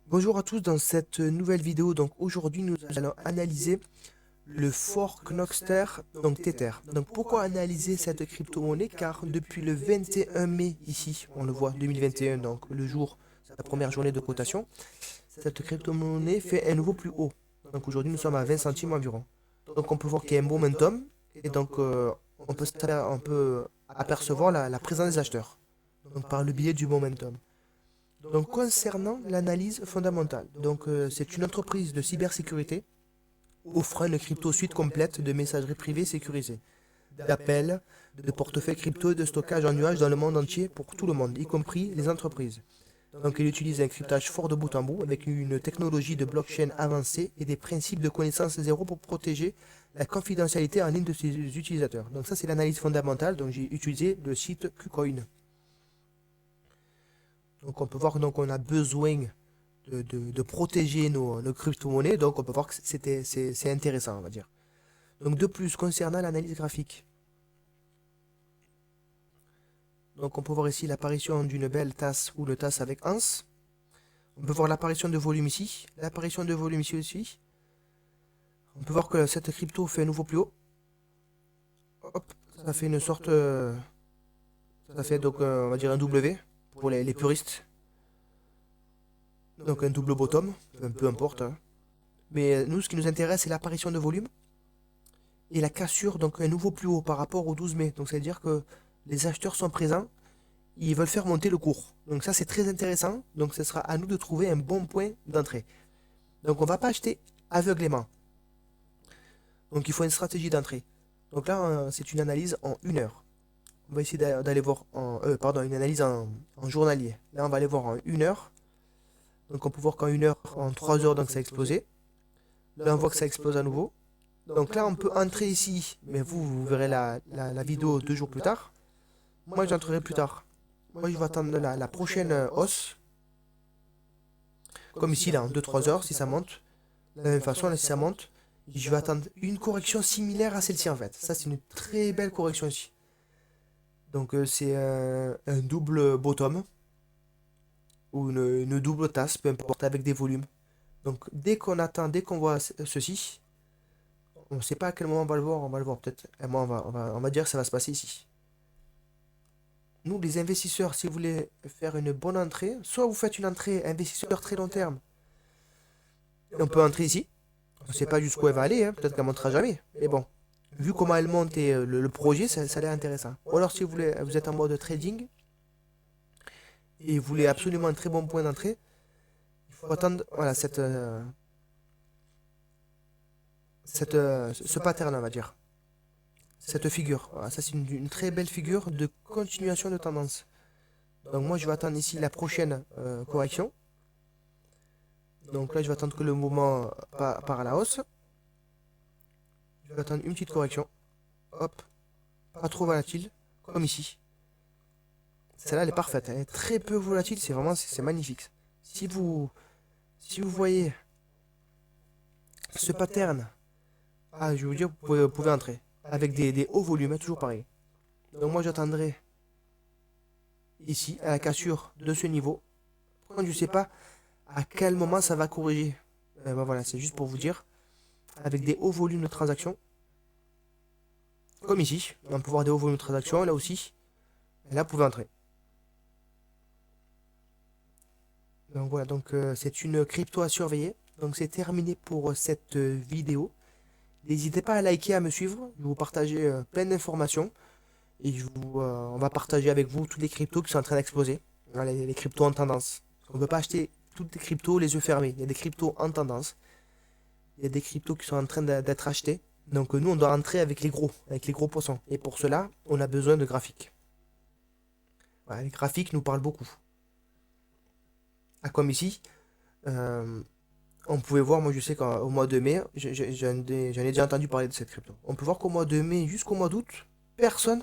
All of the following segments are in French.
Bonjour à tous dans cette nouvelle vidéo. Donc aujourd'hui nous allons analyser le fork Knoxter, donc Tether. Donc pourquoi analyser cette crypto-monnaie? Car depuis le 21 mai ici, on le voit 2021, donc le jour, la première journée de cotation, cette crypto-monnaie fait un nouveau plus haut. Donc aujourd'hui nous sommes à 20 centimes environ. Donc on peut voir qu'il y a un momentum et donc on peut apercevoir la présence des acheteurs. Donc par le biais du momentum. Donc concernant l'analyse fondamentale, c'est une entreprise de cybersécurité offrant une crypto suite complète de messagerie privée sécurisée, d'appels, de portefeuilles crypto et de stockage en nuage dans le monde entier pour tout le monde, y compris les entreprises. Donc il utilise un cryptage fort de bout en bout avec une technologie de blockchain avancée et des principes de connaissance zéro pour protéger la confidentialité en ligne de ses utilisateurs. Donc ça c'est l'analyse fondamentale, donc j'ai utilisé le site KuCoin. Donc on peut voir qu'on a besoin de protéger nos crypto-monnaies. Donc on peut voir que c'est intéressant, on va dire. Donc de plus, concernant l'analyse graphique, donc on peut voir ici l'apparition d'une belle tasse ou le tasse avec ans. On peut voir l'apparition de volume ici, l'apparition de volume ici aussi. On peut voir que cette crypto fait un nouveau plus haut. Hop, ça fait une sorte, ça fait donc on va dire un W pour les puristes. Donc un double bottom, peu importe, hein. Mais nous, ce qui nous intéresse, c'est l'apparition de volume et la cassure, donc un nouveau plus haut par rapport au 12 mai. Donc ça veut dire que les acheteurs sont présents, ils veulent faire monter le cours. Donc ça c'est très intéressant, donc ce sera à nous de trouver un bon point d'entrée. Donc on ne va pas acheter aveuglément. Donc il faut une stratégie d'entrée. Donc là c'est une analyse en 1 heure. On va essayer d'aller voir une analyse en journalier. Là on va aller voir en 1 heure. Donc on peut voir qu'en 1 heure, en 3 heures, donc ça a explosé. Là on voit que ça explose à nouveau. Donc là, on peut entrer ici, mais vous verrez la vidéo 2 jours plus tard. Moi, j'entrerai plus tard. Moi, je vais attendre la prochaine hausse. Comme ici, là, en 2-3 heures, si ça monte. De la même façon, là, si ça monte, je vais attendre une correction similaire à celle-ci, en fait. Ça, c'est une très belle correction ici. Donc, c'est un double bottom. Ou une double tasse, peu importe, avec des volumes. Donc, dès qu'on voit ceci, on ne sait pas à quel moment on va le voir peut-être. Et moi, on va dire que ça va se passer ici. Nous, les investisseurs, si vous voulez faire une bonne entrée, soit vous faites une entrée investisseur très long terme. On peut entrer ici. On ne sait pas jusqu'où elle va aller, hein. Peut-être qu'elle ne montera jamais. Mais bon, vu comment elle monte et le projet, ça a l'air intéressant. Ou alors si vous voulez, vous êtes en mode trading et vous voulez absolument un très bon point d'entrée, il faut attendre voilà, ce pattern, on va dire. Cette figure. Voilà, ça c'est une très belle figure de continuation de tendance. Donc moi je vais attendre ici la prochaine correction. Donc là, je vais attendre que le mouvement part à la hausse. Je vais attendre une petite correction. Hop. Pas trop volatile. Comme ici. Celle-là, elle est parfaite. Elle est très peu volatile. C'est vraiment, c'est magnifique. Si vous voyez ce pattern, je vais vous dire, vous pouvez entrer. Avec des hauts volumes, hein, toujours pareil. Donc moi, j'attendrai ici, à la cassure de ce niveau. Quand je ne sais pas à quel moment ça va corriger. Ben voilà, c'est juste pour vous dire. Avec des hauts volumes de transactions. Comme ici, on peut voir des hauts volumes de transactions, là aussi. Et là, vous pouvez entrer. Donc voilà, c'est une crypto à surveiller. Donc c'est terminé pour cette vidéo. N'hésitez pas à liker, à me suivre. Je vais vous partager plein d'informations. Et on va partager avec vous toutes les cryptos qui sont en train d'exploser. Voilà, les cryptos en tendance. On ne peut pas acheter toutes les cryptos les yeux fermés. Il y a des cryptos en tendance. Il y a des cryptos qui sont en train d'être achetés. Donc nous, on doit entrer avec les gros poissons. Et pour cela, on a besoin de graphiques. Voilà, les graphiques nous parlent beaucoup. Comme ici, euh, on pouvait voir, moi je sais qu'au mois de mai, j'en ai déjà entendu parler de cette crypto. On peut voir qu'au mois de mai jusqu'au mois d'août, personne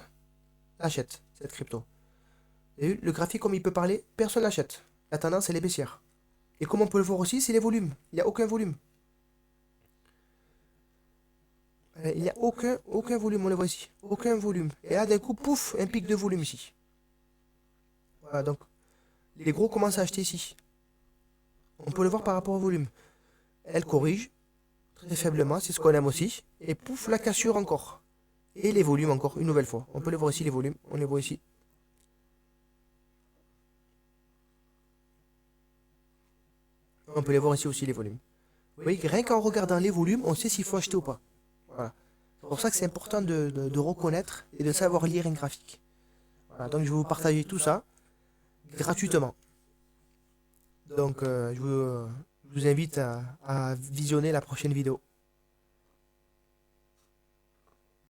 n'achète cette crypto. Et le graphique, comme il peut parler, personne n'achète. La tendance, elle est baissière. Et comme on peut le voir aussi, c'est les volumes. Il n'y a aucun volume. Il n'y a aucun volume, on le voit ici. Aucun volume. Et là, d'un coup, pouf, un pic de volume ici. Voilà, donc, les gros commencent à acheter ici. On peut le voir par rapport au volume. Elle corrige très faiblement, c'est ce qu'on aime aussi. Et pouf, la cassure encore. Et les volumes encore, une nouvelle fois. On peut les voir ici, les volumes. On les voit ici. On peut les voir ici aussi, les volumes. Vous voyez, rien qu'en regardant les volumes, on sait s'il faut acheter ou pas. Voilà. C'est pour ça que c'est important de reconnaître et de savoir lire un graphique. Voilà, donc je vais vous partager tout ça gratuitement. Donc je vous invite à visionner la prochaine vidéo.